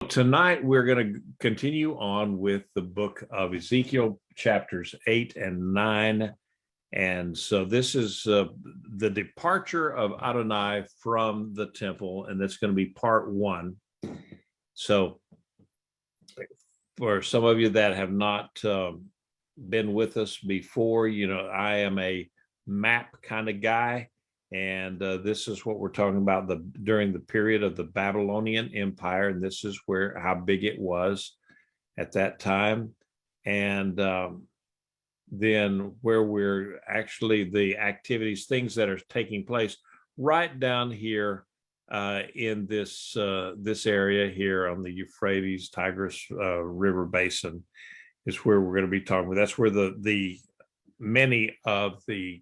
Tonight, we're going to continue on with the book of Ezekiel, chapters 8 and 9. And so this is the departure of Adonai from the temple, and that's going to be part 1. So for some of you that have not been with us before, I am a map kind of guy. And this is what we're talking about during the period of the Babylonian Empire. And this is how big it was at that time. And then where we're actually the activities, things that are taking place right down here in this area here on the Euphrates Tigris River Basin is where we're going to be talking about. That's where the many of the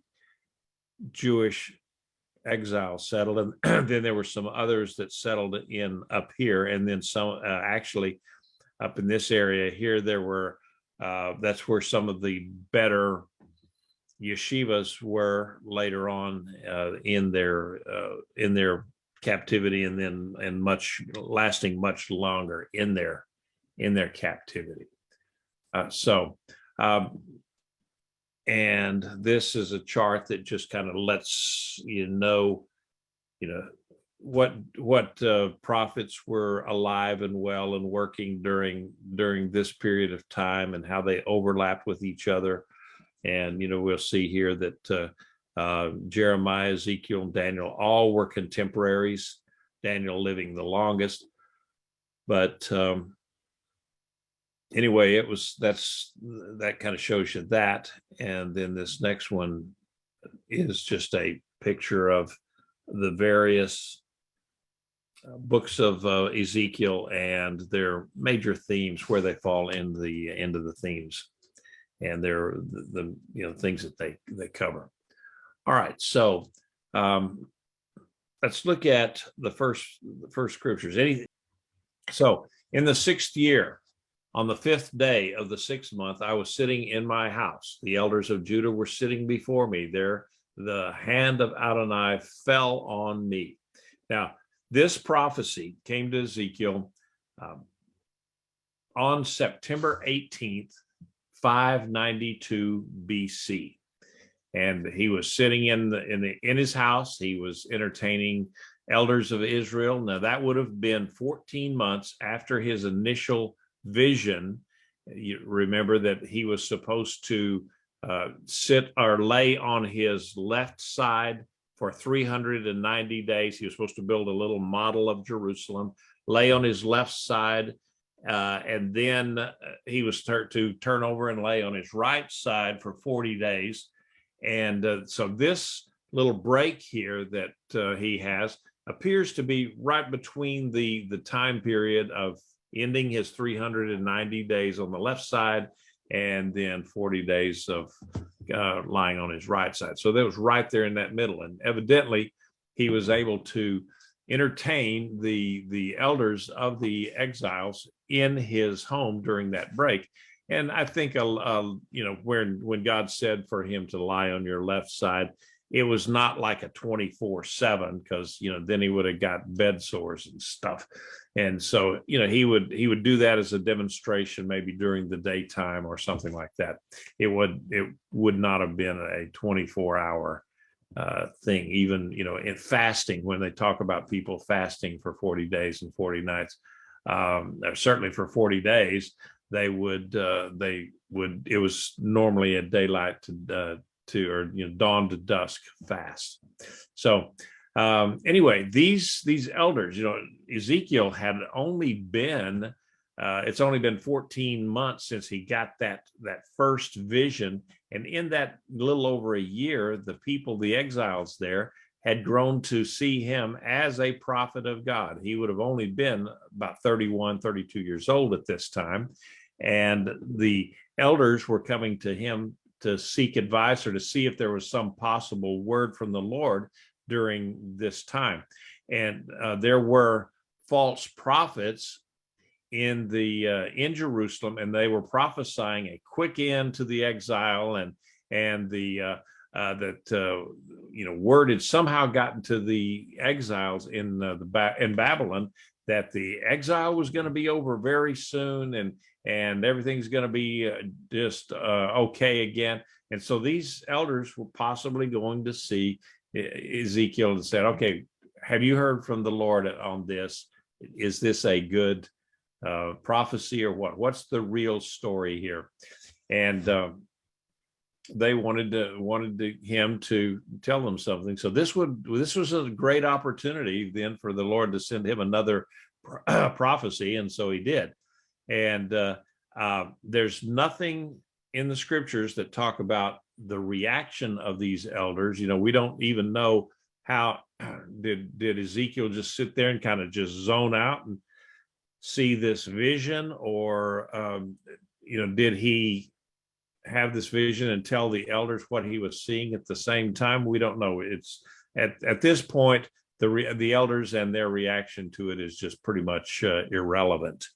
Jewish exiles settled, and then there were some others that settled in up here, and then some actually up in this area here there were that's where some of the better yeshivas were later on in their captivity, and lasting much longer in their captivity. And this is a chart that just kind of lets you know what prophets were alive and well and working during this period of time, and how they overlapped with each other. And we'll see here that Jeremiah, Ezekiel, and Daniel all were contemporaries. Daniel living the longest, but anyway, that kind of shows you that. And then this next one is just a picture of the various books of Ezekiel and their major themes, where they fall in the end of the themes, and they're the things that they cover. All right, so let's look at the first scriptures. So in the 6th year, on the 5th day of the 6th month, I was sitting in my house. The elders of Judah were sitting before me. There, the hand of Adonai fell on me. Now, this prophecy came to Ezekiel on September 18th, 592 BC. And he was sitting in his house. He was entertaining elders of Israel. Now, that would have been 14 months after his initial vision. You remember that he was supposed to sit or lay on his left side for 390 days. He was supposed to build a little model of Jerusalem, lay on his left side, and then he was to turn over and lay on his right side for 40 days. And so this little break here that he has appears to be right between the time period of ending his 390 days on the left side, and then 40 days of lying on his right side. So that was right there in that middle. And evidently, he was able to entertain the elders of the exiles in his home during that break. And I think, when God said for him to lie on your left side, it was not like a 24/7, because then he would have got bed sores and stuff. And so he would do that as a demonstration, maybe during the daytime or something like that. It would not have been a 24-hour thing. Even in fasting, when they talk about people fasting for 40 days and 40 nights, certainly for 40 days, it was normally a daylight to dawn to dusk fast. So anyway, these elders, Ezekiel had only been it's only been 14 months since he got that first vision, and in that little over a year, the people, the exiles there, had grown to see him as a prophet of God. He would have only been about 31, 32 years old at this time, and the elders were coming to him to seek advice, or to see if there was some possible word from the Lord during this time. And there were false prophets in Jerusalem, and they were prophesying a quick end to the exile, and word had somehow gotten to the exiles in Babylon that the exile was going to be over very soon, and everything's going to be just okay again. And so these elders were possibly going to see Ezekiel and said, okay, have you heard from the Lord on this? Is this a good prophecy or what? What's the real story here? And they wanted him to tell them something. So this was a great opportunity then for the Lord to send him another prophecy, and so he did. And there's nothing in the scriptures that talk about the reaction of these elders. We don't even know how did Ezekiel just sit there and kind of just zone out and see this vision, or did he have this vision and tell the elders what he was seeing at the same time? We don't know. It's at this point, the elders and their reaction to it is just pretty much irrelevant.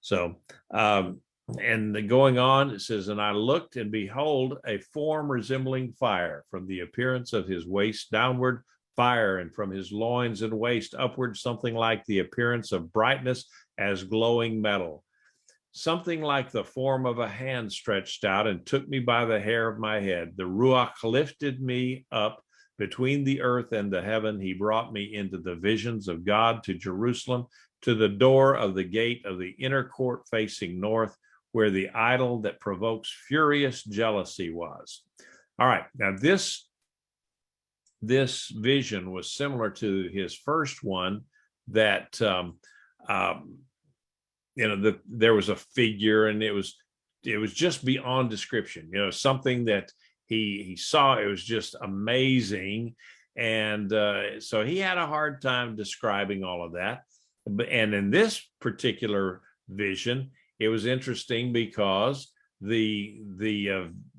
So, and going on, it says, and I looked, and behold, a form resembling fire, from the appearance of his waist downward, fire, and from his loins and waist upward, something like the appearance of brightness as glowing metal. Something like the form of a hand stretched out and took me by the hair of my head. The Ruach lifted me up between the earth and the heaven. He brought me into the visions of God to Jerusalem, to the door of the gate of the inner court facing north, where the idol that provokes furious jealousy was. All right, now this vision was similar to his first one, that there was a figure, and it was just beyond description. Something that he saw. It was just amazing, and so he had a hard time describing all of that. And in this particular vision, it was interesting because the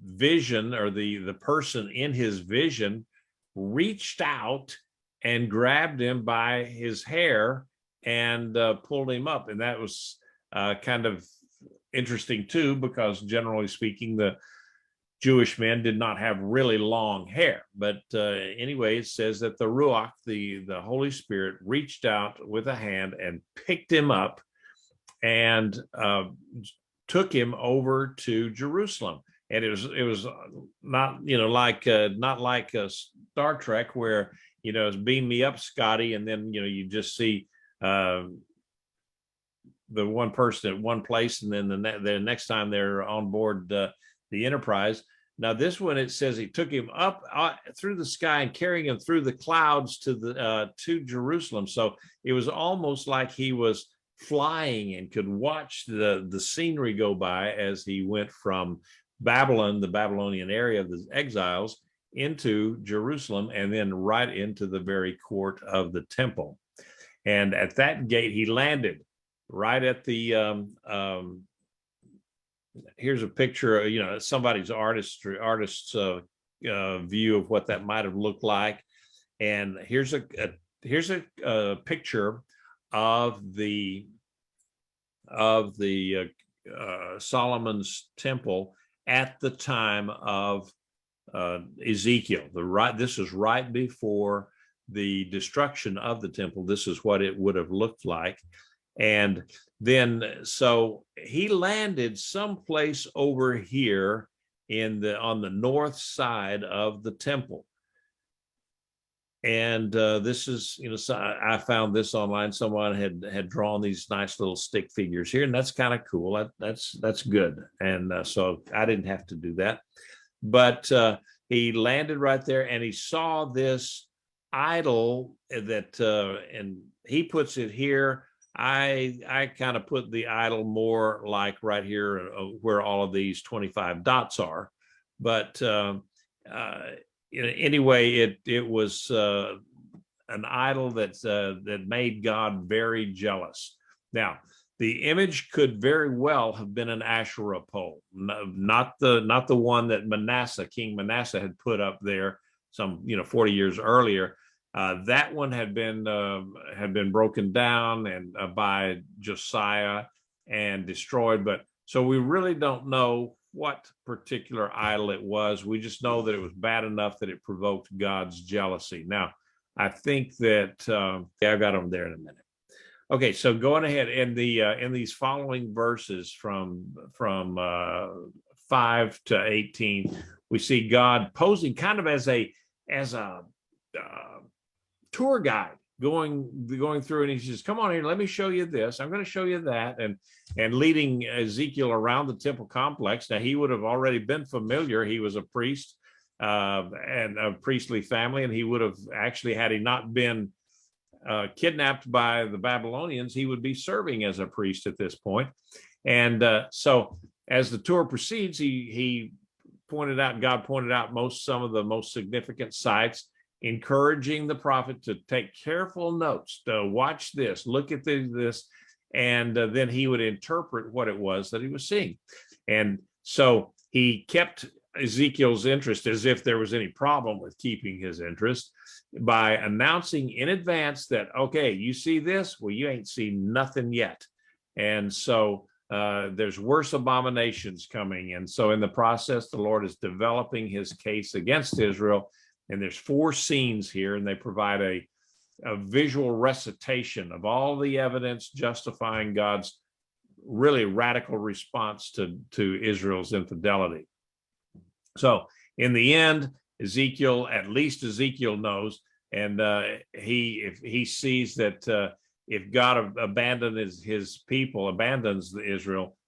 vision, or the person in his vision, reached out and grabbed him by his hair and pulled him up. And that was kind of interesting too, because generally speaking, the Jewish men did not have really long hair. But anyway, it says that the Ruach, the Holy Spirit, reached out with a hand and picked him up and took him over to Jerusalem. And it was not like a Star Trek where it's beam me up, Scotty, and then you just see the one person at one place, and then the next time they're on board the Enterprise. Now this one, it says he took him up through the sky and carrying him through the clouds to Jerusalem. So it was almost like he was flying and could watch the scenery go by as he went from Babylon, the Babylonian area of the exiles, into Jerusalem, and then right into the very court of the temple. And at that gate, he landed right at the here's a picture, somebody's artist's view of what that might have looked like. And here's a picture of the Solomon's temple at the time of Ezekiel. This is right before the destruction of the temple. This is what it would have looked like. And then so he landed someplace over here on the north side of the temple. And this is, so I found this online. Someone had drawn these nice little stick figures here, and that's kind of cool. That's good. And so I didn't have to do that. But he landed right there, and he saw this idol that, and he puts it here. I kind of put the idol more like right here where all of these 25 dots are. But anyway, it was an idol that made God very jealous. Now, the image could very well have been an Asherah pole, not the one that King Manasseh had put up there some 40 years earlier. That one had been broken down and by Josiah and destroyed. But so we really don't know what particular idol it was. We just know that it was bad enough that it provoked God's jealousy. Now, I think that I've got them there in a minute. Okay, so going ahead in these following verses from 5 to 18, we see God posing kind of as a tour guide going through, and he says, come on here, let me show you this, I'm going to show you that, and leading Ezekiel around the temple complex. Now, he would have already been familiar. He was a priest and a priestly family, and he would have actually, had he not been kidnapped by the Babylonians, he would be serving as a priest at this point. And so as the tour proceeds, God pointed out some of the most significant sites, encouraging the prophet to take careful notes, to watch this, look at this, and then he would interpret what it was that he was seeing. And so he kept Ezekiel's interest, as if there was any problem with keeping his interest, by announcing in advance that, okay, you see this? Well, you ain't seen nothing yet. And so there's worse abominations coming. And so in the process, the Lord is developing his case against Israel. And there's 4 scenes here, and they provide a visual recitation of all the evidence justifying God's really radical response to Israel's infidelity. So in the end, at least Ezekiel knows, and if he sees that if God abandons Israel,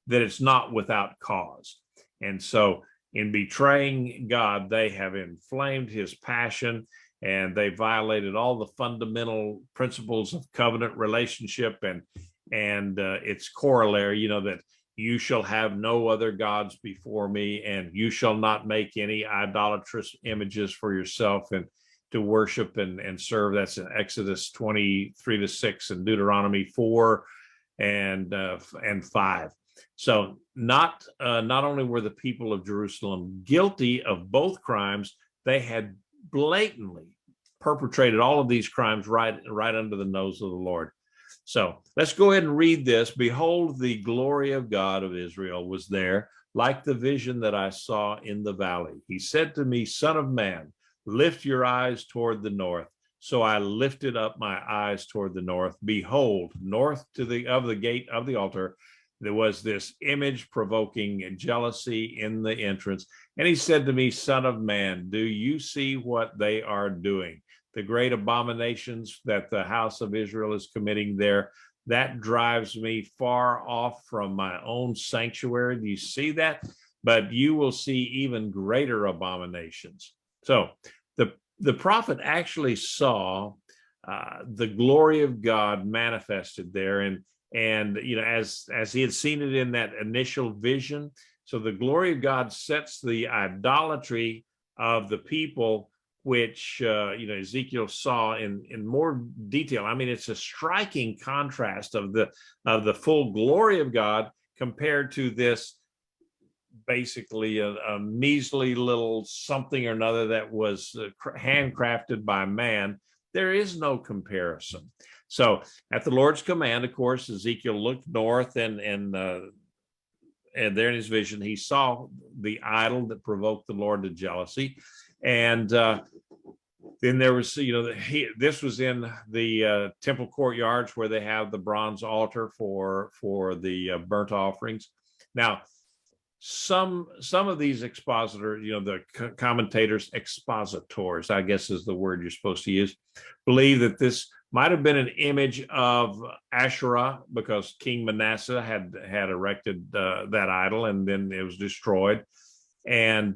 that it's not without cause. And so in betraying God, they have inflamed his passion, and they violated all the fundamental principles of covenant relationship and its corollary, that you shall have no other gods before me, and you shall not make any idolatrous images for yourself and to worship and serve. That's in Exodus 23-6 and Deuteronomy 4 and 5. So not only were the people of Jerusalem guilty of both crimes, they had blatantly perpetrated all of these crimes right under the nose of the Lord. So let's go ahead and read this. Behold, the glory of God of Israel was there, like the vision that I saw in the valley. He said to me, Son of man, lift your eyes toward the north. So I lifted up my eyes toward the north. Behold, north of the gate of the altar, there was this image-provoking jealousy in the entrance. And he said to me, Son of man, do you see what they are doing? The great abominations that the house of Israel is committing there, that drives me far off from my own sanctuary. Do you see that? But you will see even greater abominations. So the prophet actually saw the glory of God manifested there, and as he had seen it in that initial vision. So the glory of God sets the idolatry of the people, which Ezekiel saw in more detail. I mean, it's a striking contrast of the full glory of God compared to this basically a measly little something or another that was handcrafted by man. There is no comparison. So at the Lord's command, of course, Ezekiel looked north, and there in his vision, he saw the idol that provoked the Lord to jealousy. And then there was, this was in the temple courtyards where they have the bronze altar for the burnt offerings. Now, some of these expositors, the commentators, expositors, I guess is the word you're supposed to use, believe that this might have been an image of Asherah, because King Manasseh had erected that idol, and then it was destroyed. And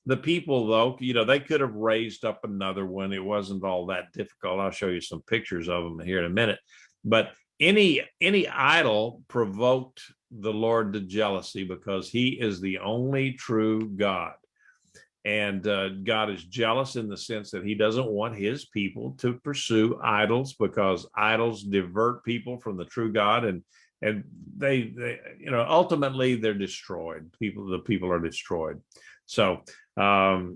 the people, though, they could have raised up another one. It wasn't all that difficult. I'll show you some pictures of them here in a minute. But any idol provoked the Lord to jealousy, because he is the only true God. And God is jealous in the sense that he doesn't want his people to pursue idols, because idols divert people from the true God, and they ultimately they're destroyed. The people are destroyed. So the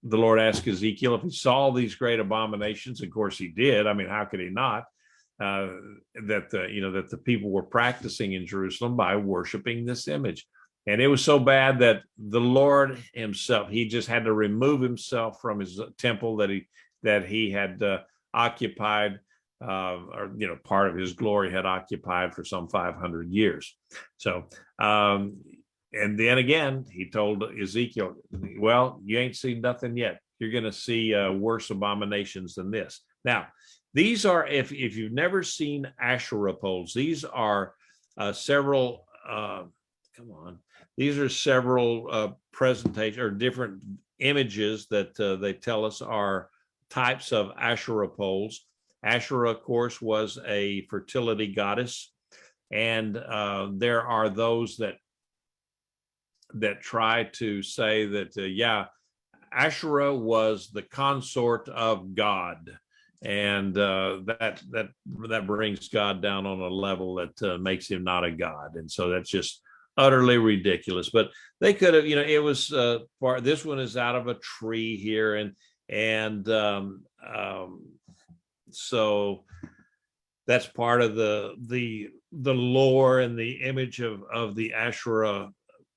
Lord asked Ezekiel if he saw these great abominations. Of course he did. I mean, how could he not? That the people were practicing in Jerusalem by worshiping this image. And it was so bad that the Lord himself, he just had to remove himself from his temple that he had occupied, or part of his glory had occupied for some 500 years. So, and then again, he told Ezekiel, well, you ain't seen nothing yet. You're going to see worse abominations than this. Now, these are, if you've never seen Asherah poles, these are several, these are several presentations or different images that they tell us are types of Asherah poles. Asherah, of course, was a fertility goddess, and there are those that try to say that Asherah was the consort of God, and that brings God down on a level that makes him not a god, and so that's just utterly ridiculous. But they could have, it was this one is out of a tree here, and so that's part of the lore and the image of the Asherah,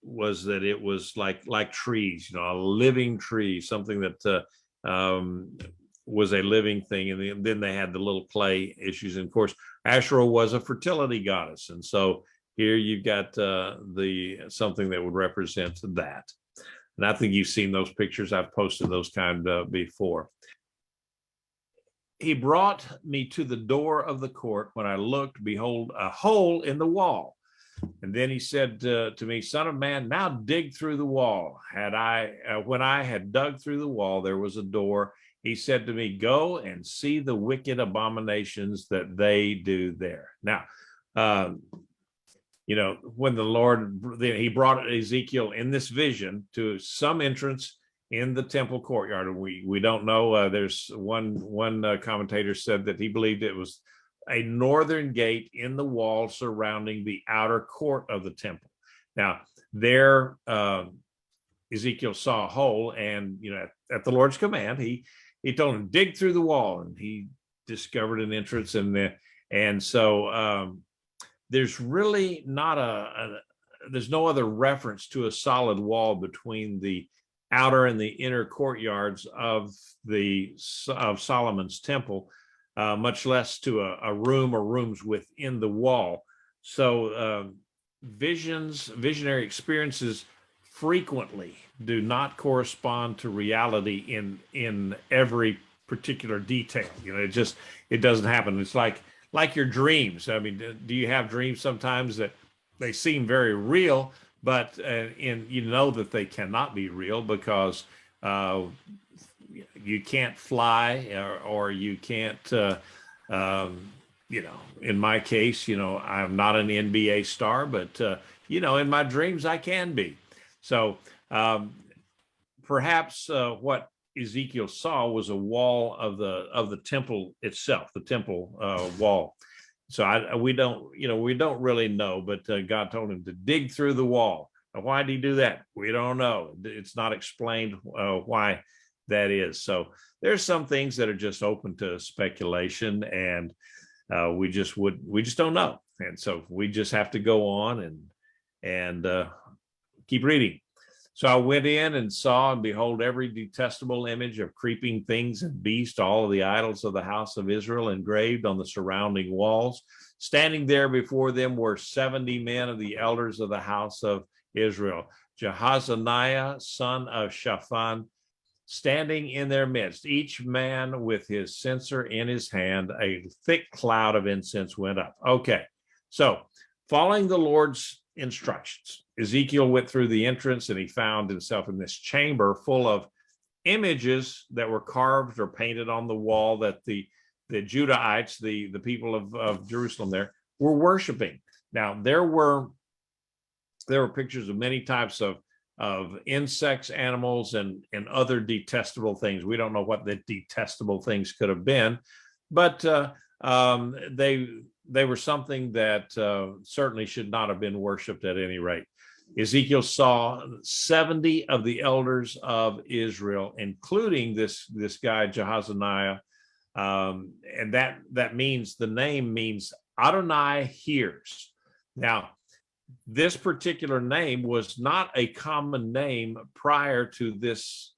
was that it was like trees, a living tree, something that was a living thing. And then they had the little clay issues. And of course, Asherah was a fertility goddess. And so here you've got something that would represent that. And I think you've seen those pictures. I've posted those kind before. He brought me to the door of the court. When I looked, behold, a hole in the wall. And then he said to me, Son of man, now dig through the wall. When I had dug through the wall, there was a door. He said to me, go and see the wicked abominations that they do there. Now, when the Lord, he brought Ezekiel in this vision to some entrance in the temple courtyard. We don't know. There's one commentator said that he believed it was a northern gate in the wall surrounding the outer court of the temple. Now, there, Ezekiel saw a hole, and at the Lord's command, he told him, dig through the wall, and he discovered an entrance in there. And so there's really not there's no other reference to a solid wall between the outer and the inner courtyards of Solomon's temple, much less to a room or rooms within the wall. So visionary experiences frequently do not correspond to reality in every particular detail. It doesn't happen. It's like your dreams. I mean, do you have dreams sometimes that they seem very real, but that they cannot be real because you can't fly, or you can't, in my case, I'm not an NBA star, but, in my dreams, I can be. So perhaps what Ezekiel saw was a wall of the temple itself, the temple wall. So we don't really know, but God told him to dig through the wall. Now, why did he do that? We don't know. It's not explained why that is. So there's some things that are just open to speculation, and we just don't know. And so we just have to go on and keep reading. So I went in and saw, and behold, every detestable image of creeping things and beasts, all of the idols of the house of Israel engraved on the surrounding walls. Standing there before them were 70 men of the elders of the house of Israel. Jahaziah, son of Shaphan, standing in their midst, each man with his censer in his hand. A thick cloud of incense went up. Okay, so following the Lord's instructions, Ezekiel went through the entrance, and he found himself in this chamber full of images that were carved or painted on the wall that the Judahites, the people of Jerusalem there, were worshiping. Now, there were pictures of many types of insects, animals, and other detestable things. We don't know what the detestable things could have been, but they were something that certainly should not have been worshipped at any rate. Ezekiel saw 70 of the elders of Israel, including this guy Jahaziah, and that means, the name means Adonai hears. Now, this particular name was not a common name prior to this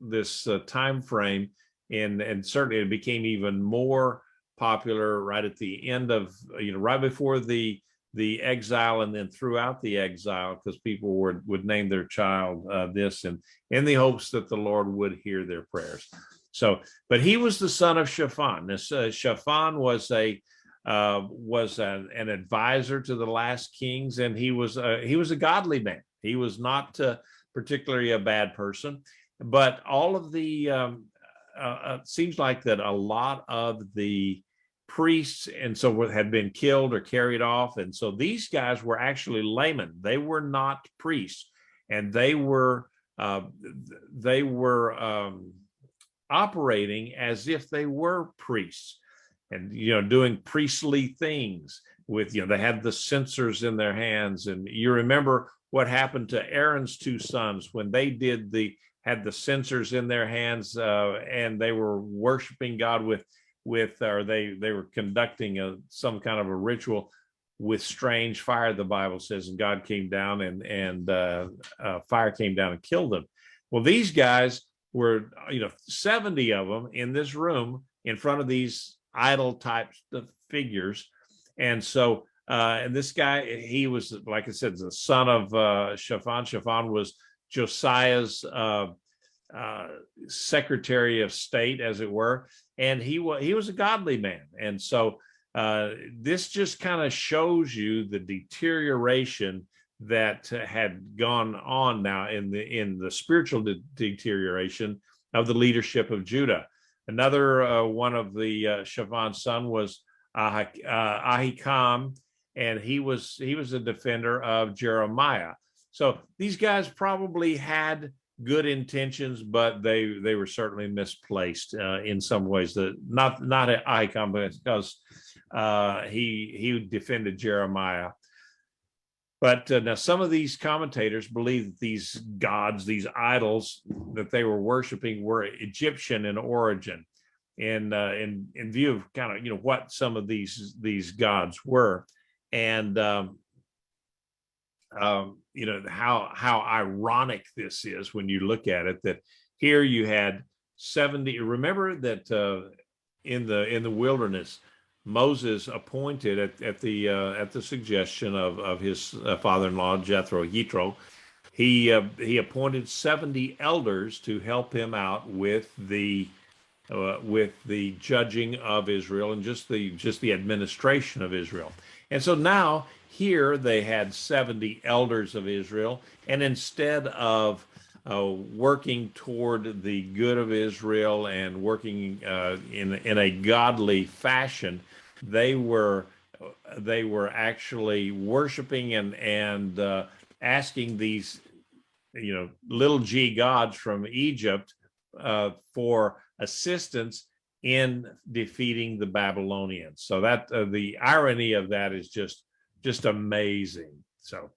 time frame, and certainly it became even more popular right at the end of, right before the exile, and then throughout the exile, because people would name their child this, and in the hopes that the Lord would hear their prayers. So, but he was the son of Shaphan. This Shaphan was an advisor to the last kings, and he was a godly man. He was not particularly a bad person, but all of the seems like that a lot of the priests and so forth had been killed or carried off, and so these guys were actually laymen. They were not priests, and they were operating as if they were priests, and doing priestly things with they had the censers in their hands. And you remember what happened to Aaron's two sons when they had the censers in their hands, and they were worshiping God or they were conducting some kind of a ritual with strange fire, the Bible says, and God came down and fire came down and killed them. Well, these guys were 70 of them in this room in front of these idol types of figures. And so and this guy, he was, like I said, the son of Shaphan. Shaphan was Josiah's Secretary of State, as it were, and he was a godly man. And so this just kind of shows you the deterioration that had gone on now in the spiritual deterioration of the leadership of Judah. Another one of the Shaphan's son was Ahikam, and he was a defender of Jeremiah. So these guys probably had good intentions, but they were certainly misplaced in some ways. Not Ahikam, but because he defended Jeremiah. But now some of these commentators believe that these gods, these idols that they were worshiping, were Egyptian in origin, in view of kind of what some of these gods were, and how ironic this is when you look at it, that here you had 70. Remember that in the wilderness, Moses appointed at the suggestion of his father-in-law Jethro, he appointed 70 elders to help him out with the judging of Israel and just the administration of Israel. And so now here they had 70 elders of Israel, and instead of working toward the good of Israel and working in a godly fashion, they were actually worshiping and asking these little g gods from Egypt for assistance in defeating the Babylonians. So that the irony of that is just amazing. So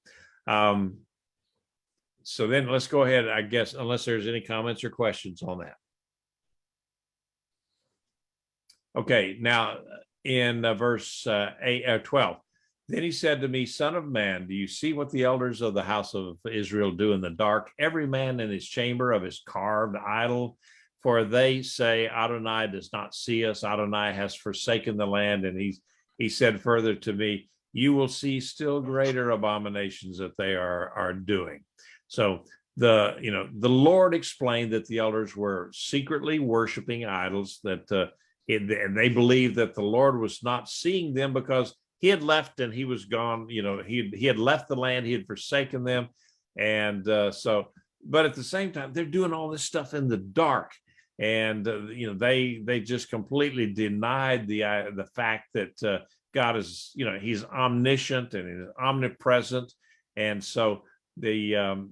so then let's go ahead, I guess, unless there's any comments or questions on that. Okay, now in verse 12, then he said to me, "Son of man, do you see what the elders of the house of Israel do in the dark, every man in his chamber of his carved idol? For they say, Adonai does not see us. Adonai has forsaken the land." And he said further to me, "You will see still greater abominations that they are doing." So the Lord explained that the elders were secretly worshiping idols, that and they believed that the Lord was not seeing them because he had left and he was gone. He had left the land, he had forsaken them, and but at the same time, they're doing all this stuff in the dark. And they just completely denied the fact that God is he's omniscient and he's omnipresent. And so the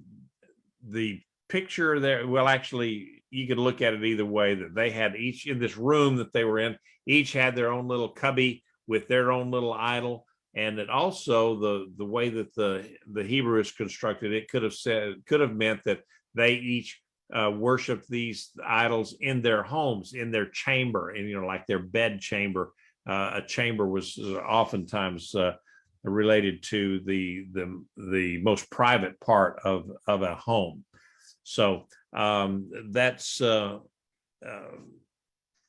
picture there, well, actually you could look at it either way, that they had each in this room that they were in, each had their own little cubby with their own little idol. And it also the way that the Hebrew is constructed, it could have meant that they each worshiped these idols in their homes, in their chamber, and like their bed chamber. A chamber was oftentimes related to the most private part of a home. So that's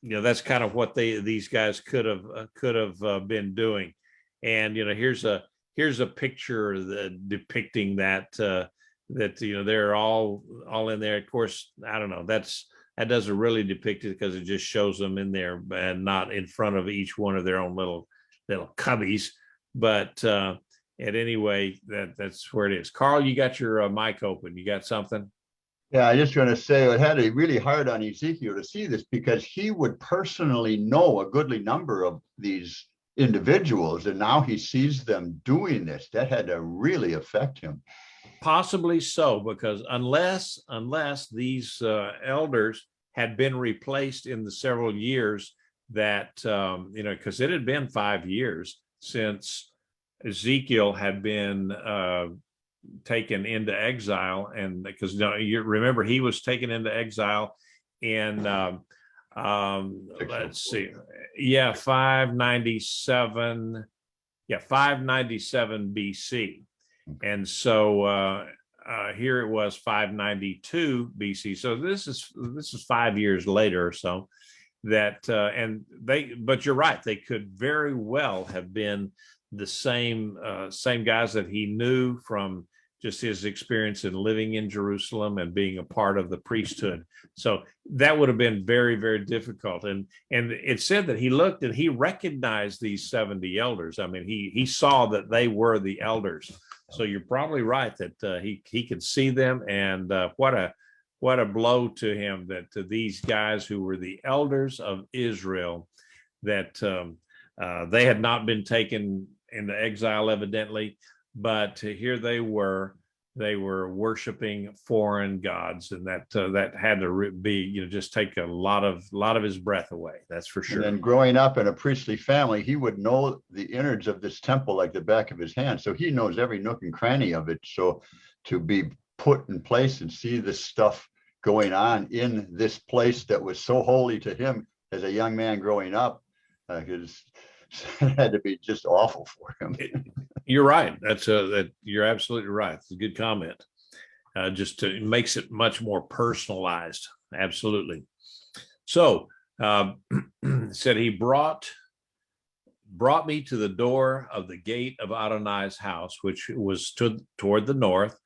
that's kind of what these guys could have been doing. And here's a picture depicting that they're all in there. Of course, I don't know, that doesn't really depict it because it just shows them in there and not in front of each one of their own little cubbies. But at any way, that's where it is. Carl, you got your mic open. You got something? Yeah, I just want to say it had to be really hard on Ezekiel to see this, because he would personally know a goodly number of these individuals, and now he sees them doing this. That had to really affect him. Possibly so, because unless these elders had been replaced in the several years that because it had been 5 years since Ezekiel had been taken into exile, and because you remember he was taken into exile in let's see, 597 BC, and so here it was 592 BC. So this is 5 years later or so that but you're right, they could very well have been the same guys that he knew from just his experience in living in Jerusalem and being a part of the priesthood. So that would have been very, very difficult. And it said that he looked and he recognized these 70 elders. I mean, he saw that they were the elders. So you're probably right that he could see them. And what a blow to him that these guys who were the elders of Israel, that they had not been taken into exile evidently, but here they were worshiping foreign gods, and that had to be just take a lot of his breath away. That's for sure. And then growing up in a priestly family, he would know the innards of this temple like the back of his hand. So he knows every nook and cranny of it. So to be put in place and see this stuff going on in this place that was so holy to him as a young man growing up, because it had to be just awful for him. You're right. You're absolutely right. It's a good comment. It makes it much more personalized. Absolutely. So said he brought me to the door of the gate of Adonai's house, which was toward the north.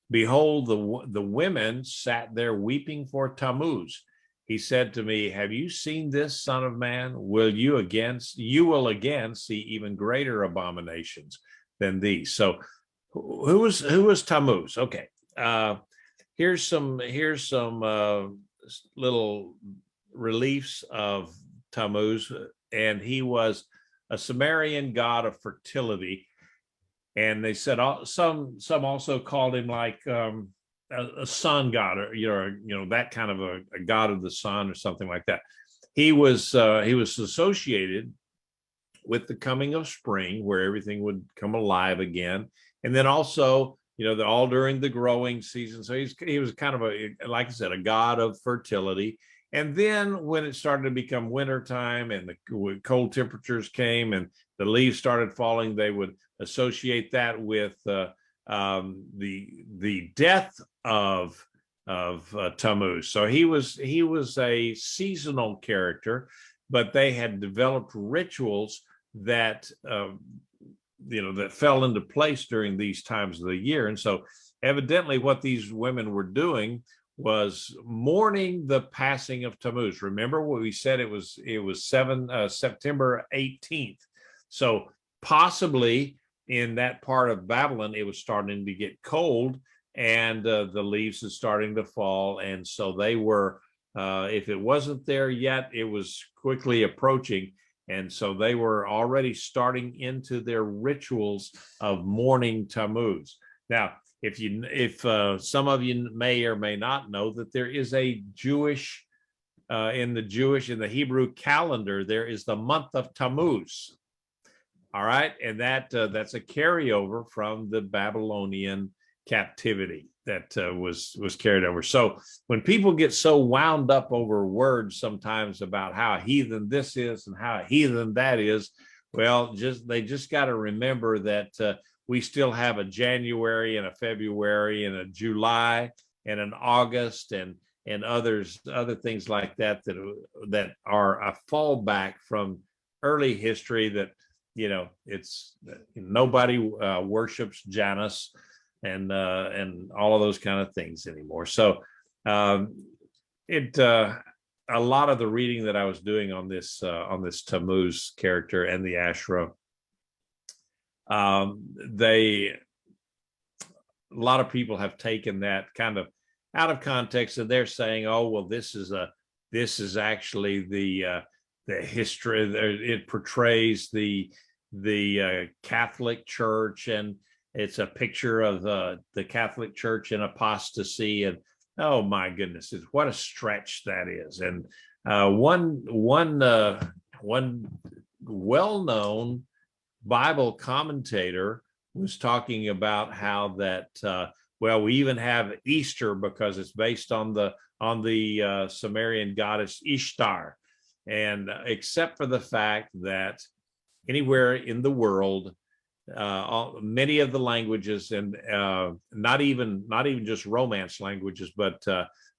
Behold, the women sat there weeping for Tammuz. He said to me, have you seen this, son of man? You will again see even greater abominations than these. So who was Tammuz? Okay. Here's some little reliefs of Tammuz. And he was a Sumerian god of fertility. And they said some also called him like a sun god, or that kind of a god of the sun or something like that. He was associated with the coming of spring, where everything would come alive again, and then also all during the growing season. So he was kind of like I said, a god of fertility. And then when it started to become wintertime and the cold temperatures came and the leaves started falling, they would associate that with the death of Tammuz. So he was a seasonal character, but they had developed rituals that that fell into place during these times of the year. And so evidently what these women were doing was mourning the passing of Tammuz. Remember what we said? It was September 18th. So possibly in that part of Babylon, it was starting to get cold, and the leaves are starting to fall. And so they were, if it wasn't there yet, it was quickly approaching. And so they were already starting into their rituals of mourning Tammuz. Now, if some of you may or may not know that there is a Jewish, in the Hebrew calendar, there is the month of Tammuz. All right, and that's a carryover from the Babylonian captivity that was carried over. So when people get so wound up over words sometimes about how heathen this is and how heathen that is, well, they just got to remember that we still have a January and a February and a July and an August, and and other things like that that are a fallback from early history, that it's nobody worships Janus and all of those kind of things anymore. So a lot of the reading that I was doing on this Tammuz character and the Asherah, a lot of people have taken that kind of out of context, and they're saying, oh, well, this is actually the history. It portrays the Catholic Church, and it's a picture of the Catholic Church in apostasy. And oh my goodness, what a stretch that is. And one well-known Bible commentator was talking about how that well, we even have Easter because it's based on the Sumerian goddess Ishtar, and except for the fact that anywhere in the world, many of the languages, and not even just Romance languages, but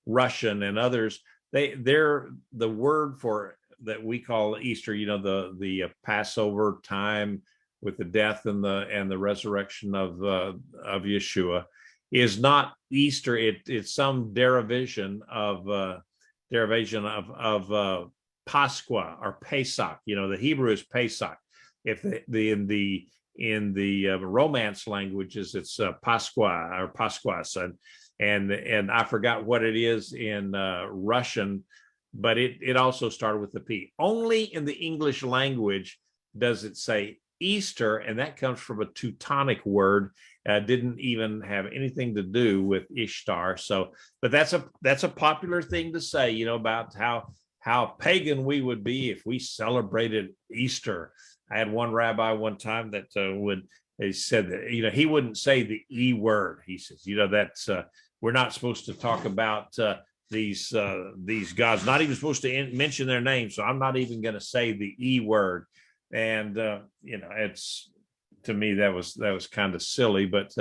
Russian and others, they're the word for that we call Easter, the Passover time with the death and the resurrection of Yeshua, is not Easter. It's some derivation of Pasqua or Pesach. The Hebrew is Pesach. If in the Romance languages, it's Pasqua or Pasquas, and I forgot what it is in Russian, but it also started with the P. Only in the English language does it say Easter, and that comes from a Teutonic word. Didn't even have anything to do with Ishtar. So, but that's a popular thing to say, about how pagan we would be if we celebrated Easter. I had one rabbi one time that he said that he wouldn't say the E word. He says, that's we're not supposed to talk about these gods, not even supposed to mention their name. So I'm not even going to say the E word. And it's, to me, that was kind of silly. But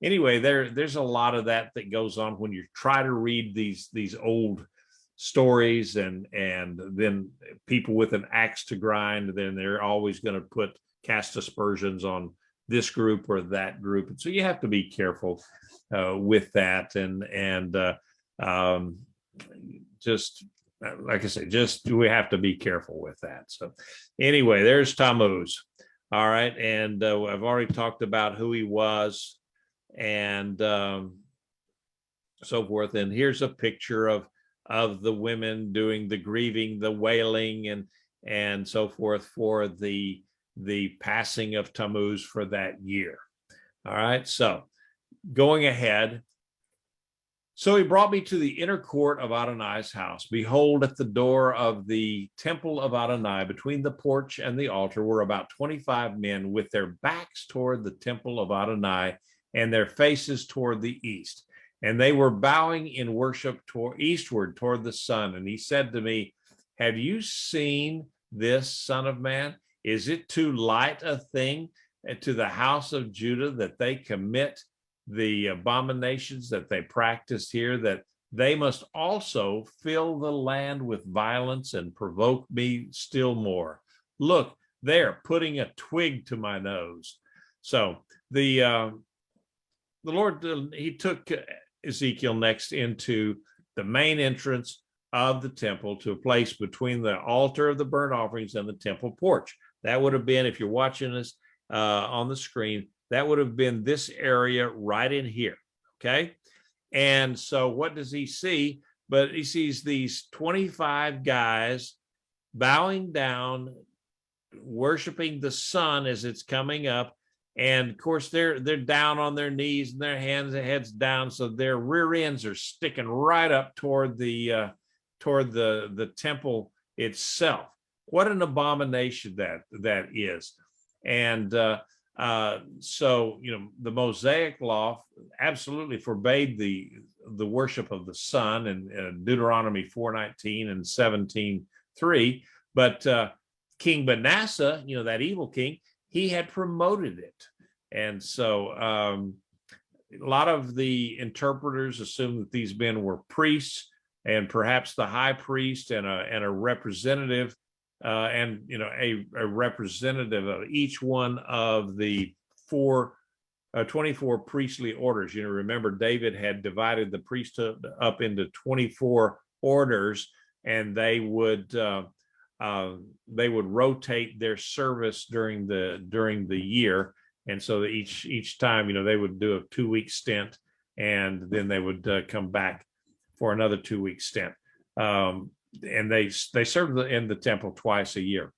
anyway, there's a lot of that goes on when you try to read these old stories, and then people with an axe to grind, then they're always going to cast aspersions on this group or that group. And so you have to be careful with that, and just like I said, we have to be careful with that. So anyway, there's Tammuz. All right. And I've already talked about who he was and so forth. And here's a picture of the women doing the grieving, the wailing, and so forth for the passing of Tammuz for that year. All right. So going ahead. So he brought me to the inner court of Adonai's house. Behold, at the door of the temple of Adonai, between the porch and the altar, were about 25 men with their backs toward the temple of Adonai and their faces toward the east. And they were bowing in worship eastward toward the sun. And he said to me, have you seen this, Son of Man? Is it too light a thing to the house of Judah that they commit the abominations that they practice here, that they must also fill the land with violence and provoke me still more? Look, they're putting a twig to my nose. So the Lord, he took Ezekiel next into the main entrance of the temple, to a place between the altar of the burnt offerings and the temple porch. That would have been, if you're watching this on the screen, that would have been this area right in here. Okay. And so what does he see? But he sees these 25 guys bowing down, worshiping the sun as it's coming up. And of course, they're down on their knees and their heads down. So their rear ends are sticking right up toward the temple itself. What an abomination that is. And so, the Mosaic law absolutely forbade the worship of the sun in Deuteronomy 4:19 and 17:3. But King Manasseh, that evil king, he had promoted it. And so a lot of the interpreters assume that these men were priests and perhaps the high priest and a representative, and a representative of each one of the 24 priestly orders. Remember, David had divided the priesthood up into 24 orders, and they would rotate their service during the year. And so each time, they would do a 2-week stint, and then they would come back for another 2-week stint. And they served in the temple twice a year.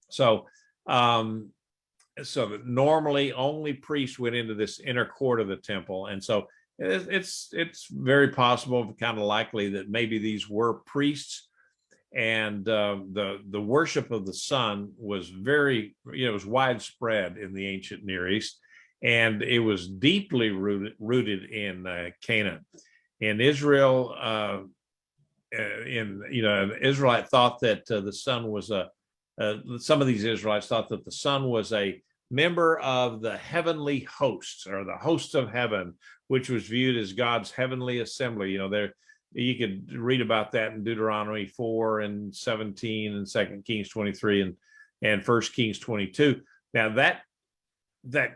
So that normally only priests went into this inner court of the temple. And so it's very possible, kind of likely, that maybe these were priests. And the worship of the sun was it was widespread in the ancient Near East, and it was deeply rooted in Canaan. In Israel, Israelite thought that the sun was some of these Israelites thought that the sun was a member of the heavenly hosts, or the hosts of heaven, which was viewed as God's heavenly assembly. You could read about that in Deuteronomy 4 and 17 and 2 Kings 23 and 1 Kings 22. Now that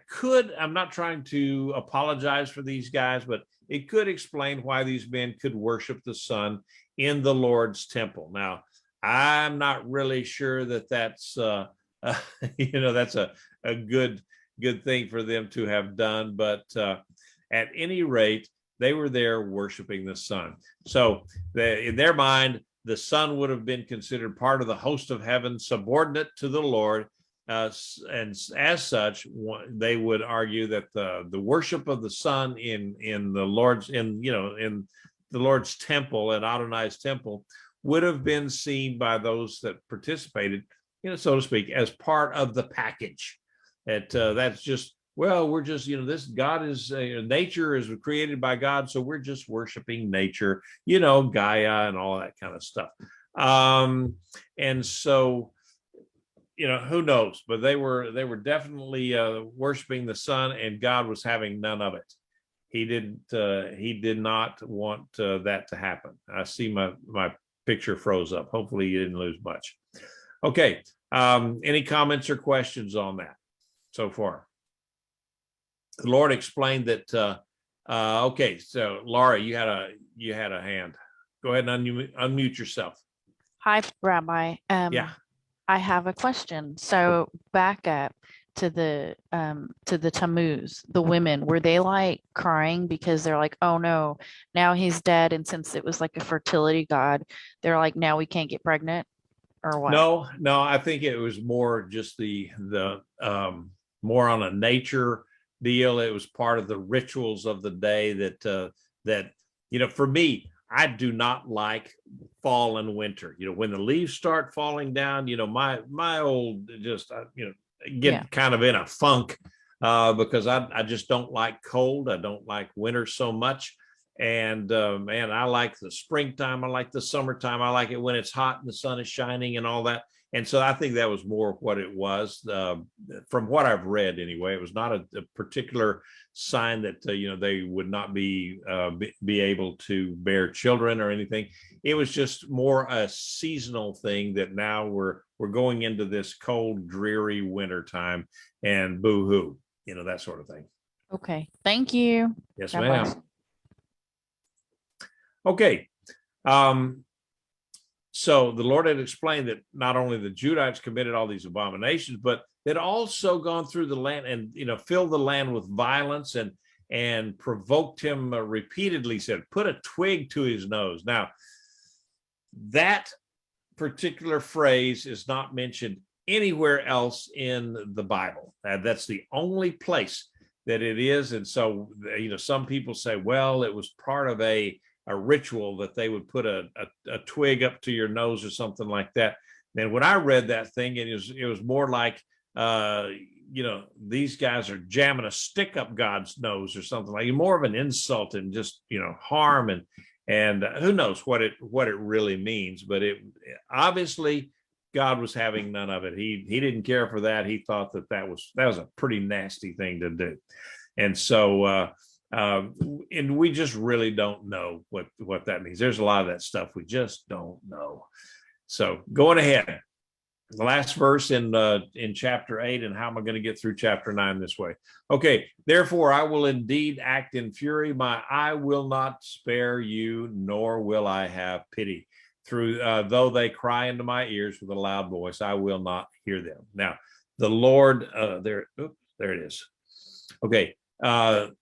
could, I'm not trying to apologize for these guys, but it could explain why these men could worship the sun in the Lord's temple. Now, I'm not really sure that that's that's a good thing for them to have done, but at any rate, they were there worshiping the sun. So in their mind, the sun would have been considered part of the host of heaven, subordinate to the Lord. And as such, they would argue that the worship of the sun in the Lord's temple, and Adonai's temple, would have been seen by those that participated, so to speak, as part of the package. That's just, we're just, this God is, nature is created by God, so we're just worshiping nature, Gaia and all that kind of stuff. And so, who knows? But they were definitely worshiping the sun, and God was having none of it. He did not want that to happen. I see my picture froze up. Hopefully you didn't lose much. Okay. Any comments or questions on that so far? The Lord explained that. Okay. So Laura, you had a hand. Go ahead and unmute yourself. Hi, Rabbi. Yeah. I have a question. So back up to the Tammuz, the women, were they like crying because they're like, oh no, now he's dead? And since it was like a fertility god, they're like, now we can't get pregnant, or what? No, I think it was more just the more on a nature deal. It was part of the rituals of the day that for me, I do not like fall and winter. When the leaves start falling down, my old just get kind of in a funk because I just don't like cold. I don't like winter so much. And man, I like the springtime. I like the summertime. I like it when it's hot and the sun is shining and all that. And so I think that was more of what it was, from what I've read anyway. It was not a particular sign that they would not be able to bear children or anything. It was just more a seasonal thing that now we're going into this cold, dreary winter time, and boo-hoo, that sort of thing. Okay, thank you. Yes, ma'am. Okay. So the Lord had explained that not only the Judites committed all these abominations, but they'd also gone through the land and filled the land with violence and provoked him repeatedly. Said, put a twig to his nose. Now, that particular phrase is not mentioned anywhere else in the Bible. That's the only place that it is. And so, some people say, well, it was part of a ritual that they would put a twig up to your nose or something like that. And when I read that thing, it was more like, these guys are jamming a stick up God's nose or something, like more of an insult and just, harm. And who knows what it really means, but it obviously God was having none of it. He didn't care for that. He thought that was a pretty nasty thing to do. And so, And we just really don't know what that means. There's a lot of that stuff we just don't know. So going ahead, the last verse in chapter 8, and how am I going to get through chapter 9 this way? Okay, therefore I will indeed act in fury. My eye will not spare you, nor will I have pity. Through though they cry into my ears with a loud voice, I will not hear them. Now, the Lord, there it is. Okay, the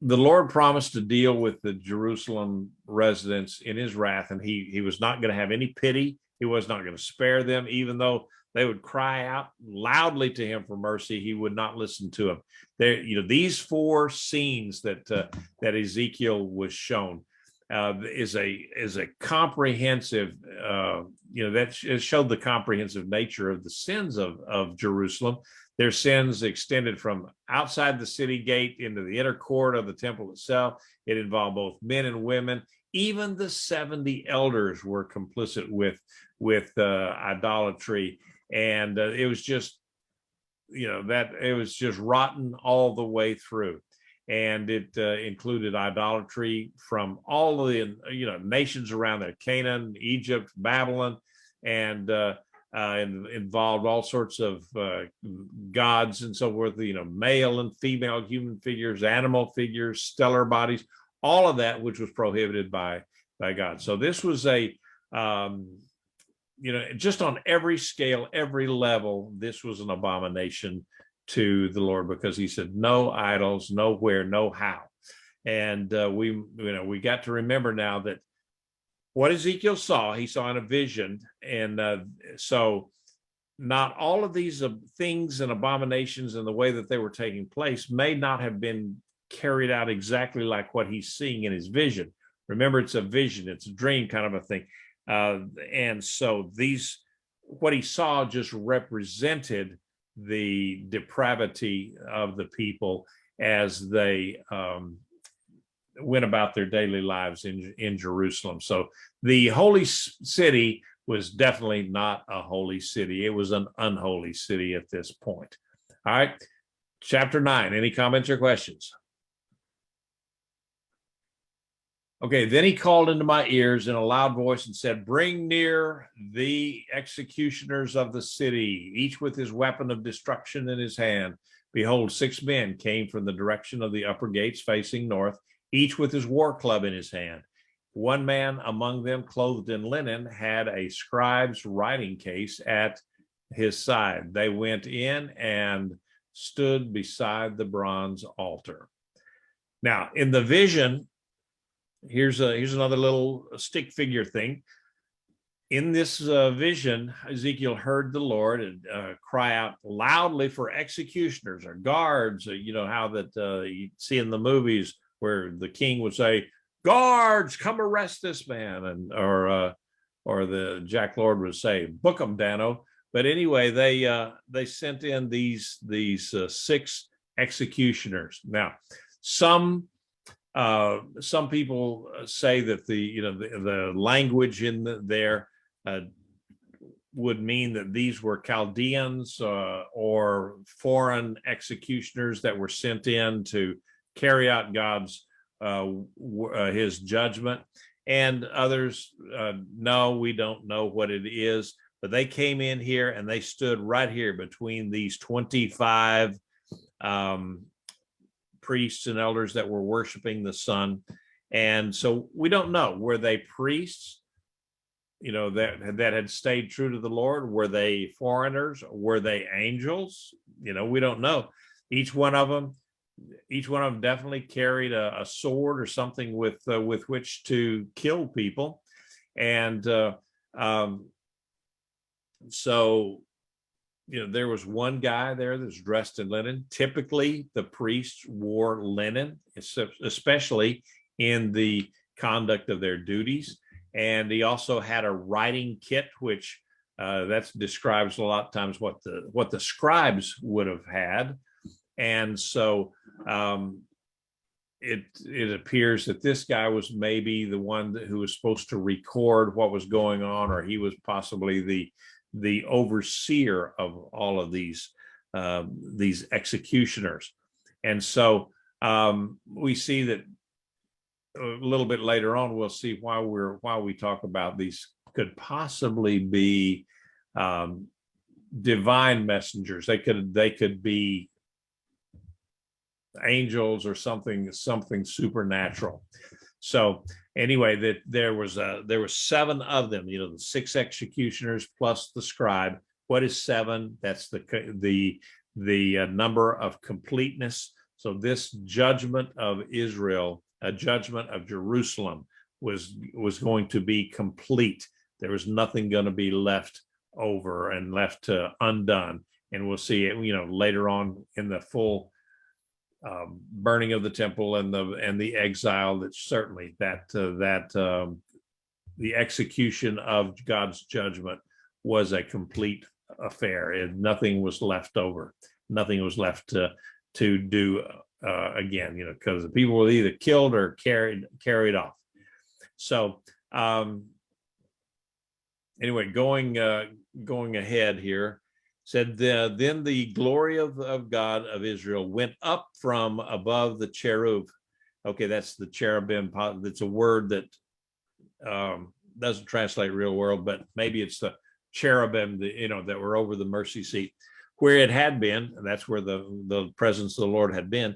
Lord promised to deal with the Jerusalem residents in his wrath, and he was not going to have any pity. He was not going to spare them, even though they would cry out loudly to him for mercy. He would not listen to them. There, these 4 scenes that Ezekiel was shown is a comprehensive. That showed the comprehensive nature of the sins of Jerusalem. Their sins extended from outside the city gate into the inner court of the temple itself. It involved both men and women. Even the 70 elders were complicit with idolatry, and it was just, it was just rotten all the way through. And it included idolatry from all the nations around there: Canaan, Egypt, Babylon, and involved all sorts of gods and so forth. Male and female human figures, animal figures, stellar bodies, all of that which was prohibited by God. So this was a just on every scale, every level, this was an abomination to the Lord, because he said no idols, nowhere, no how. And we got to remember now that what Ezekiel saw, he saw in a vision. And so not all of these things and abominations and the way that they were taking place may not have been carried out exactly like what he's seeing in his vision. Remember, it's a vision, it's a dream kind of a thing. And so what he saw just represented the depravity of the people as they went about their daily lives in Jerusalem. So the holy city was definitely not a holy city. It was an unholy city at this point. All right, chapter 9, any comments or questions? Okay, then he called into my ears in a loud voice and said, bring near the executioners of the city, each with his weapon of destruction in his hand. Behold, 6 men came from the direction of the upper gates facing north, each with his war club in his hand. One man among them, clothed in linen, had a scribe's writing case at his side. They went in and stood beside the bronze altar. Now, in the vision, here's another little stick figure thing. In this vision, Ezekiel heard the Lord cry out loudly for executioners or guards. How that you see in the movies where the king would say, "Guards, come arrest this man," and or the Jack Lord would say, "Book 'em, Dano." But anyway, they sent in these 6 executioners. Now, some people say that the language in there would mean that these were Chaldeans or foreign executioners that were sent in to carry out God's his judgment. And others, no, we don't know what it is, but they came in here and they stood right here between these 25 priests and elders that were worshiping the sun. And so we don't know, were they priests, that had stayed true to the Lord? Were they foreigners? Were they angels? We don't know. Each one of them definitely carried a sword or something with which to kill people. And so there was one guy there that's dressed in linen. Typically, the priests wore linen, especially in the conduct of their duties. And he also had a writing kit, which that describes a lot of times what the scribes would have had. And so it appears that this guy was maybe the one who was supposed to record what was going on, or he was possibly the overseer of all of these executioners. And so We see that a little bit later on, we'll see why we talk about these could possibly be divine messengers. They could be angels or something supernatural. So anyway, that there were 7 of them, the 6 executioners plus the scribe. What is 7? That's the number of completeness. So this judgment of Israel, a judgment of Jerusalem, was going to be complete. There was nothing going to be left over and left undone. And we'll see it, later on in the full burning of the temple and the exile. That certainly the execution of God's judgment was a complete affair, and nothing was left over. Nothing was left to do again, because the people were either killed or carried off. So anyway, going ahead here, said then the glory of God of Israel went up from above the cherub. Okay, that's the cherubim. That's a word that doesn't translate real well, but maybe it's the cherubim that were over the mercy seat, where it had been, and that's where the presence of the Lord had been,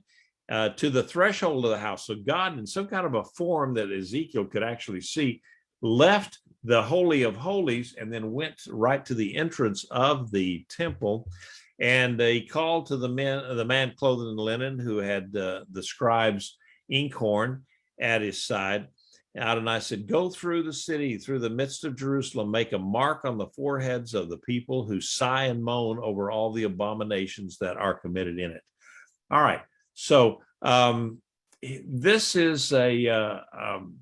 to the threshold of the house. So God, in some kind of a form that Ezekiel could actually see, left the Holy of Holies and then went right to the entrance of the temple. And he called to the man clothed in linen, who had the scribe's inkhorn at his side. Adonai said, "Go through the city, through the midst of Jerusalem, make a mark on the foreheads of the people who sigh and moan over all the abominations that are committed in it." All right. So this is an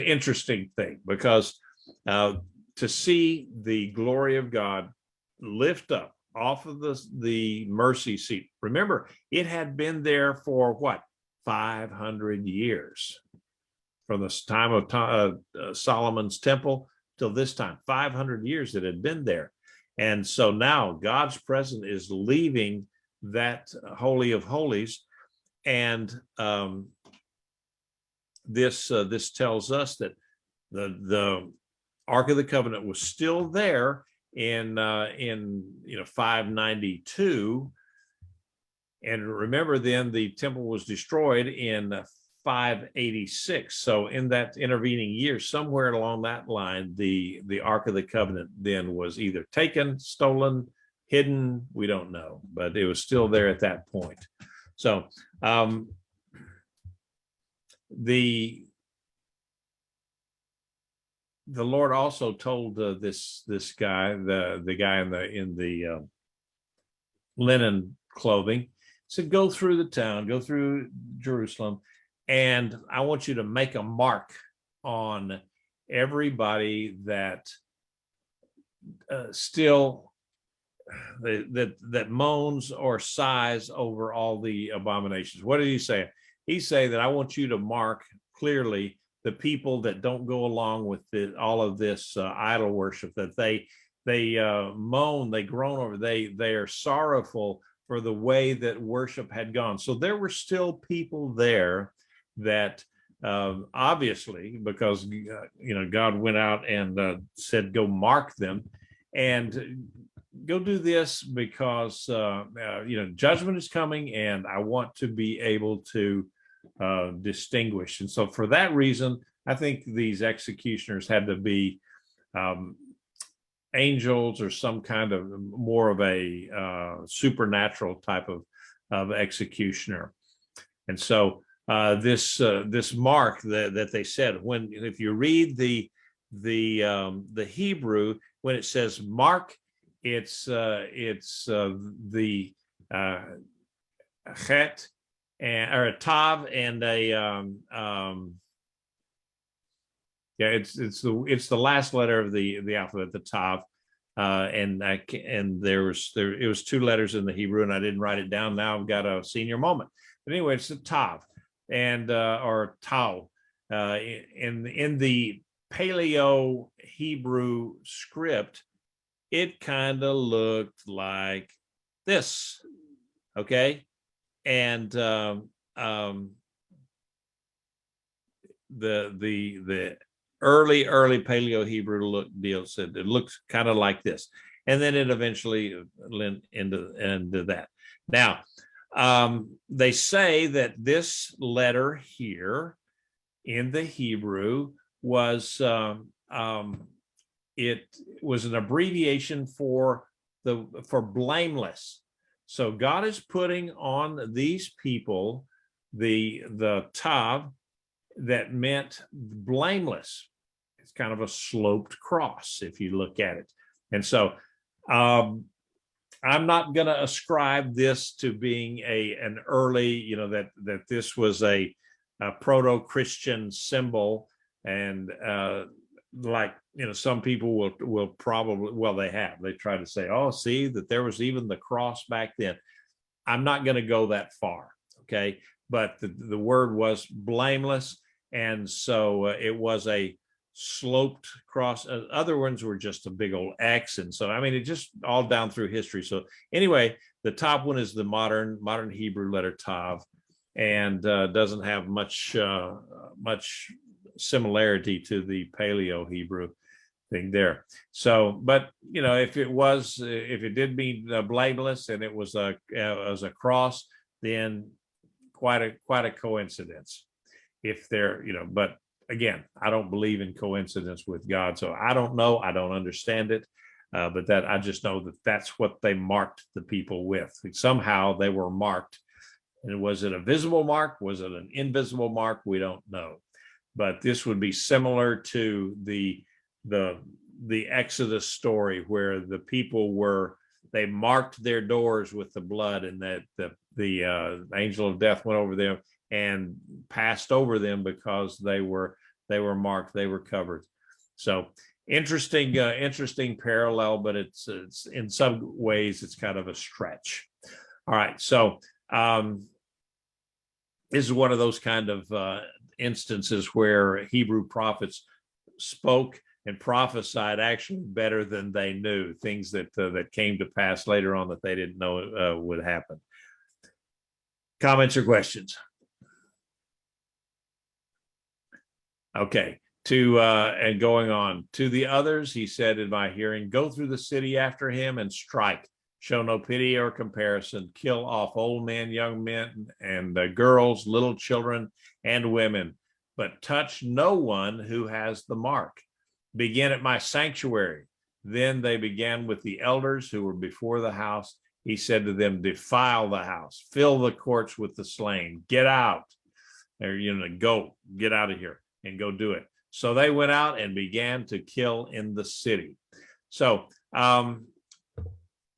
interesting thing, because to see the glory of God lift up off of the mercy seat. Remember, it had been there for what? 500 years. From the time of Solomon's temple till this time, 500 years it had been there. And so now God's presence is leaving that Holy of Holies. And this tells us that the Ark of the Covenant was still there in 592. And remember, then the temple was destroyed in 586. So in that intervening year, somewhere along that line, the Ark of the Covenant then was either taken, stolen, hidden. We don't know, but it was still there at that point. So the Lord also told this guy, the guy in the linen clothing, said, "Go through the town, go through Jerusalem, and I want you to make a mark on everybody that still that moans or sighs over all the abominations." What did he say? He said that I want you to mark clearly the people that don't go along with all of this idol worship, that they moan, they groan over, they are sorrowful for the way that worship had gone. So there were still people there that obviously, because God went out and said, "Go mark them and go do this, because judgment is coming, and I want to be able to distinguish." And so for that reason, I think these executioners had to be angels or some kind of more of a supernatural type of executioner. And so this mark that they said, if you read the Hebrew, when it says mark, it's the chet or a tav and a it's the last letter of the alphabet, the tav, and it was 2 letters in the Hebrew, and I didn't write it down. Now I've got a senior moment. But anyway, it's the tav and or tau. In the Paleo Hebrew script, it kind of looked like this. Okay, and the early Paleo Hebrew look deal said it looks kind of like this, and then it eventually went into that. Now, they say that this letter here in the Hebrew was it was an abbreviation for blameless. So God is putting on these people the tav that meant blameless. It's kind of a sloped cross if you look at it. And so I'm not going to ascribe this to being an early, that this was a proto-Christian symbol, and some people will probably, they try to say, oh, see that there was even the cross back then. I'm not going to go that far, okay? But the word was blameless, and so it was a sloped cross. Other ones were just a big old X, and so it just all down through history. So anyway, the top one is the modern Hebrew letter tav, and doesn't have much similarity to the Paleo Hebrew thing there. So, but if it did mean blameless and it was a cross, then quite a coincidence. If they're, but again, I don't believe in coincidence with God, so I don't know, I don't understand it, but that I just know that that's what they marked the people with. Somehow they were marked, and was it a visible mark? Was it an invisible mark? We don't know. But this would be similar to the Exodus story, where the people they marked their doors with the blood, and that the angel of death went over them and passed over them because they were marked, they were covered. So interesting parallel, but it's in some ways it's kind of a stretch. All right, so this is one of those kind of instances where Hebrew prophets spoke and prophesied actually better than they knew, things that came to pass later on that they didn't know would happen. Comments or questions? Okay, and going on to the others, he said in my hearing, go through the city after him and strike. Show no pity or comparison. Kill off old men, young men, and girls, little children, and women, but touch no one who has the mark. Begin at my sanctuary. Then they began with the elders who were before the house. He said to them, defile the house, fill the courts with the slain. Get out, or go, get out of here and go do it. So they went out and began to kill in the city. So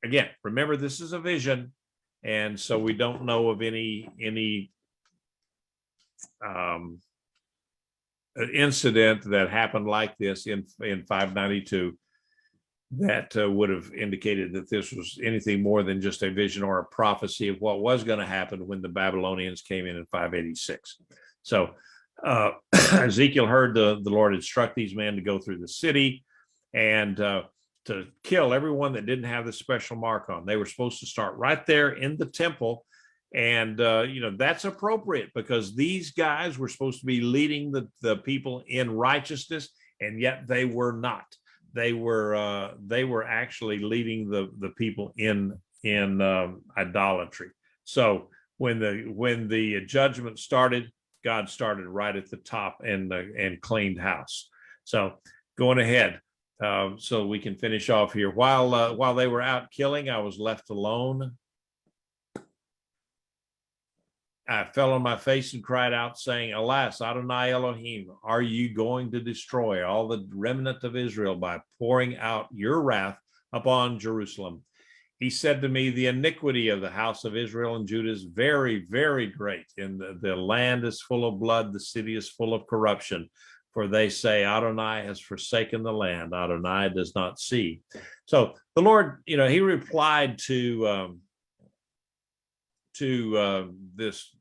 again, remember, this is a vision, and so we don't know of any incident that happened like this in 592 that would have indicated that this was anything more than just a vision or a prophecy of what was going to happen when the Babylonians came in 586. So Ezekiel heard the Lord instruct these men to go through the city and to kill everyone that didn't have the special mark on. They were supposed to start right there in the temple. And, that's appropriate because these guys were supposed to be leading the people in righteousness, and yet they were not. They were actually leading the people in idolatry. So when the judgment started, God started right at the top and cleaned house. So going ahead, so we can finish off here. While they were out killing, I was left alone. I fell on my face and cried out, saying, alas, Adonai Elohim, are you going to destroy all the remnant of Israel by pouring out your wrath upon Jerusalem? He said to me, the iniquity of the house of Israel and Judah is very, very great. And the land is full of blood. The city is full of corruption. For they say, Adonai has forsaken the land. Adonai does not see. So the Lord, he replied to this,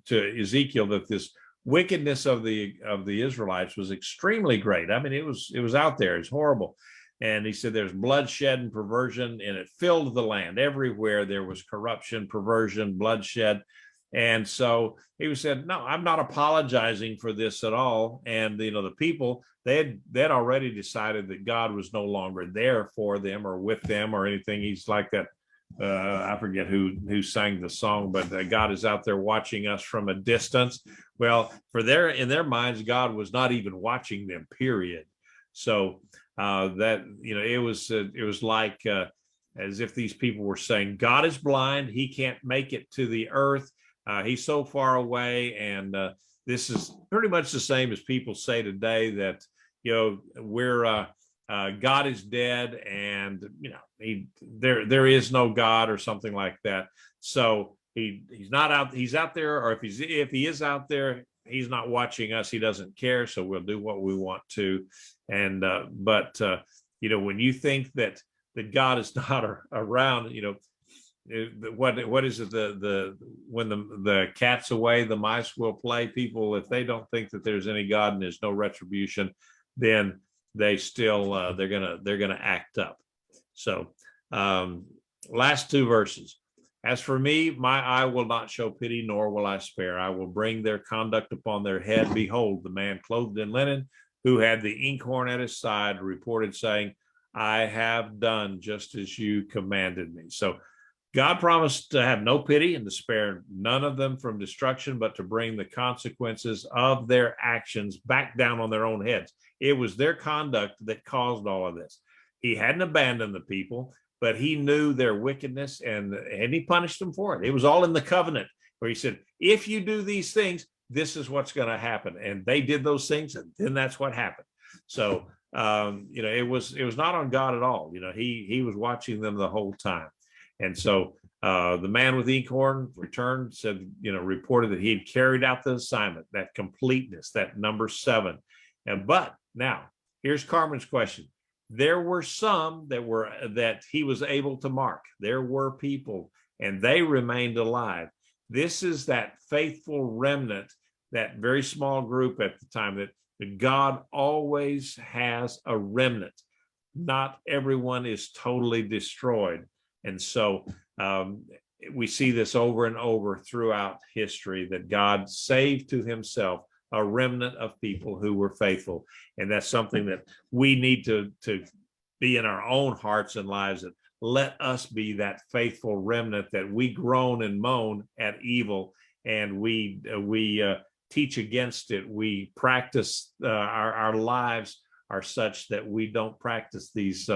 to Ezekiel, that this wickedness of the Israelites was extremely great. I mean, it was out there. It's horrible. And he said there's bloodshed and perversion, and it filled the land. Everywhere there was corruption, perversion, bloodshed. And so he said, no, I'm not apologizing for this at all. And, the people, they'd already decided that God was no longer there for them or with them or anything. He's like that. I forget who sang the song, but God is out there watching us from a distance. Well, in their minds, God was not even watching them, period. So that, it was like as if these people were saying, God is blind. He can't make it to the earth. He's so far away. And this is pretty much the same as people say today that, we're God is dead, and there is no God or something like that. So he's not out. He's out there, or if he is out there, he's not watching us. He doesn't care. So we'll do what we want to. And but when you think that God is not around, what is it? When the cat's away, the mice will play. People, if they don't think that there's any God and there's no retribution, then they still they're gonna act up. So last two verses. As for me, my eye will not show pity, nor will I spare. I will bring their conduct upon their head. Behold, the man clothed in linen, who had the inkhorn at his side, reported, saying, I have done just as you commanded me. So God promised to have no pity and to spare none of them from destruction, but to bring the consequences of their actions back down on their own heads. It was their conduct that caused all of this. He hadn't abandoned the people, but he knew their wickedness, and he punished them for it. It was all in the covenant where he said, if you do these things, this is what's going to happen. And they did those things, and then that's what happened. So, it was not on God at all. He was watching them the whole time. And so the man with the inkhorn returned, said, reported that he had carried out the assignment, that completeness, that number 7. But now here's Carmen's question. There were some that he was able to mark. There were people, and they remained alive. This is that faithful remnant, that very small group at the time, that God always has a remnant. Not everyone is totally destroyed. And so we see this over and over throughout history, that God saved to himself a remnant of people who were faithful. And that's something that we need to be in our own hearts and lives, that let us be that faithful remnant, that we groan and moan at evil, and we teach against it. We practice, our lives are such that we don't practice these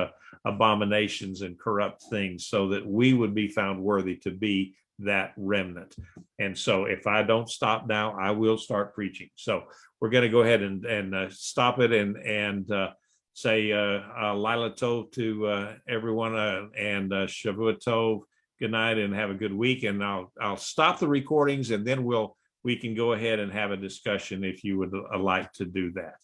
abominations and corrupt things, so that we would be found worthy to be that remnant. And so if I don't stop now, I will start preaching. So we're going to go ahead and stop it and say Lila Tov to everyone, and Shavua Tov. Good night and have a good week. And I'll stop the recordings, and then we can go ahead and have a discussion if you would like to do that.